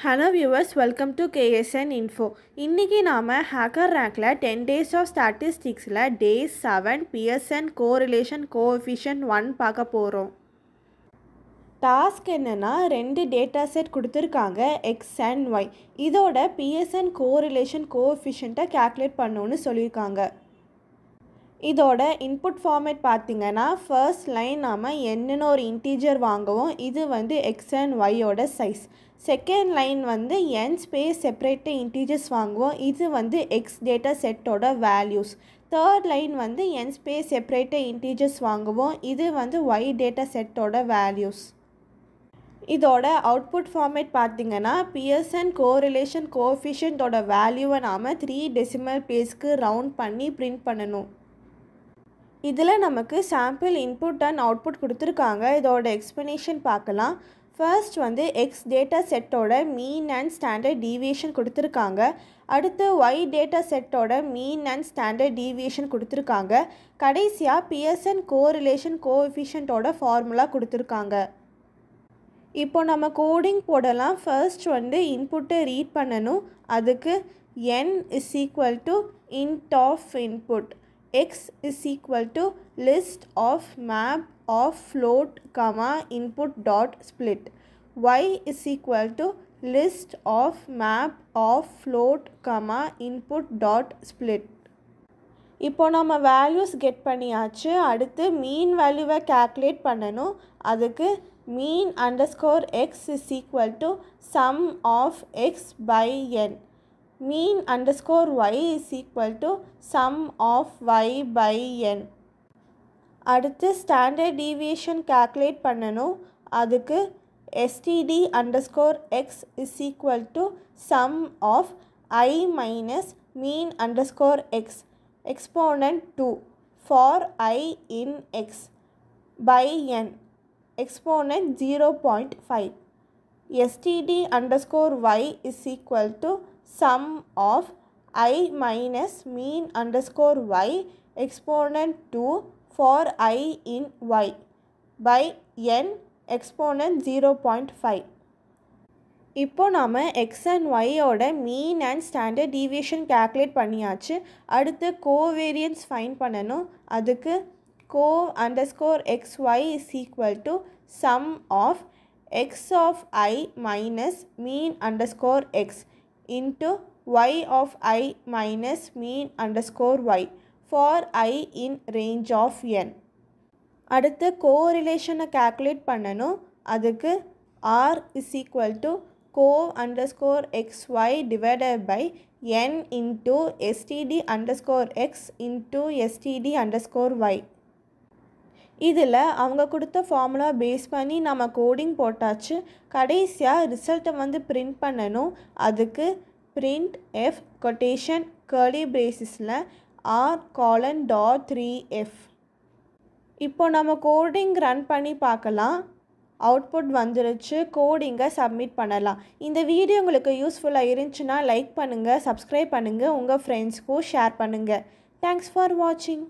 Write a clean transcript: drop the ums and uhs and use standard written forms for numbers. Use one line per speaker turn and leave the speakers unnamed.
Hello viewers, welcome to KSN Info. இன்னைக்கு நாம hacker ரேங்க்ல 10 days of statisticsல day 7 Pearson correlation coefficient 1 பார்க்க போறோம். டாஸ்க் என்னன்னா ரெண்டு டேட்டா செட் கொடுத்துருக்காங்க x and y. இதோட Pearson correlation coefficient கால்குலேட் பண்ணனும்னு சொல்லிருக்காங்க. இதோட இன்புட் ஃபார்மேட் பார்த்தீங்கன்னா ஃபர்ஸ்ட் லைன் நாம என்னன்னு ஒரு இன்டிஜர் வாங்குவோம். இது வந்து x and y ஓட சைஸ். செகண்ட் லைன் வந்து n ஸ்பேஸ் செப்பரேட் இன்டிஜர்ஸ் வாங்குவோம். இது வந்து x டேட்டா செட்டோட வேல்யூஸ். தேர்ட் லைன் வந்து n ஸ்பேஸ் செப்பரேட் இன்டிஜர்ஸ் வாங்குவோம். இது வந்து y டேட்டா செட்டோட வேல்யூஸ். இதோட அவுட்புட் ஃபார்மேட் பார்த்தீங்கன்னா பியர்சன் கோரிலேஷன் கோஎஃபிஷியன்ட்டோட வேல்யூவை நாம் 3 டெசிமல் பிளேஸ்க்கு ரவுண்ட் பண்ணி பிரிண்ட் பண்ணணும். இதில் நமக்கு சாம்பிள் இன்புட் அண்ட் அவுட்புட் கொடுத்துருக்காங்க. இதோட எக்ஸ்ப்ளனேஷன் பார்க்கலாம். ஃபர்ஸ்ட் வந்து எக்ஸ் டேட்டா செட்டோட மீன் அண்ட் ஸ்டாண்டர்ட் டீவியேஷன் கொடுத்துருக்காங்க. அடுத்து ஒய் டேட்டா செட்டோட மீன் அண்ட் ஸ்டாண்டர்ட் டீவியேஷன் கொடுத்துருக்காங்க. கடைசியாக பியர்சன் கோரிலேஷன் கோஎஃபிஷியன்ட்டோட ஃபார்முலா கொடுத்துருக்காங்க. இப்போ நம்ம கோடிங் போடலாம். ஃபர்ஸ்ட் வந்து இன்புட்டை ரீட் பண்ணணும். அதுக்கு n is equal to int of input, x is equal to list of map of float comma input dot split, y is equal to list of map of float comma input dot split. இப்போ நம்ம values get பண்ணியாச்சு. அடுத்து மீன் வேல்யூவை calculate பண்ணணும். அதுக்கு mean underscore x is equal to sum of x by n. mean underscore y is equal to sum of y by n. அடுத்து standard deviation calculate பண்ணணும். அதுக்கு std underscore x is equal to sum of I minus mean underscore x exponent 2 for I in x by n exponent 0.5. std underscore y is equal to sum of I minus mean underscore y exponent 2 for I in y by n exponent 0.5. இப்போ நாம் x and y ஓட மீன் and standard deviation calculate பண்ணியாச்சு. அடுத்து covariance find பண்ணணும். அதுக்கு கோ underscore xy is equal to sum of x of I minus mean underscore x into y of I minus mean underscore y for I in range of n. அடுத்து கோரிலேஷனை calculate பண்ணணும். அதுக்கு r is equal to co underscore xy divided by n into std underscore x into std underscore y. இதில் அவங்க கொடுத்த formula base பண்ணி நம்ம coding போட்டாச்சு. கடைசியாக ரிசல்ட்டை வந்து பிரிண்ட் பண்ணணும். அதுக்கு பிரிண்ட் எஃப் கொட்டேஷன் கர்லி பிரேசஸில் ஆர் காலன் டாட் 3f. இப்போ நம்ம கோடிங் ரன் பண்ணி பார்க்கலாம். அவுட்புட் வந்துருச்சு. கோடிங்கை சப்மிட் பண்ணலாம். இந்த வீடியோ உங்களுக்கு யூஸ்ஃபுல்லாக இருந்துச்சுன்னா லைக் பண்ணுங்கள், சப்ஸ்கிரைப் பண்ணுங்கள், உங்கள் ஃப்ரெண்ட்ஸ்க்கும் ஷேர் பண்ணுங்கள். தேங்க்ஸ் ஃபார் வாட்சிங்.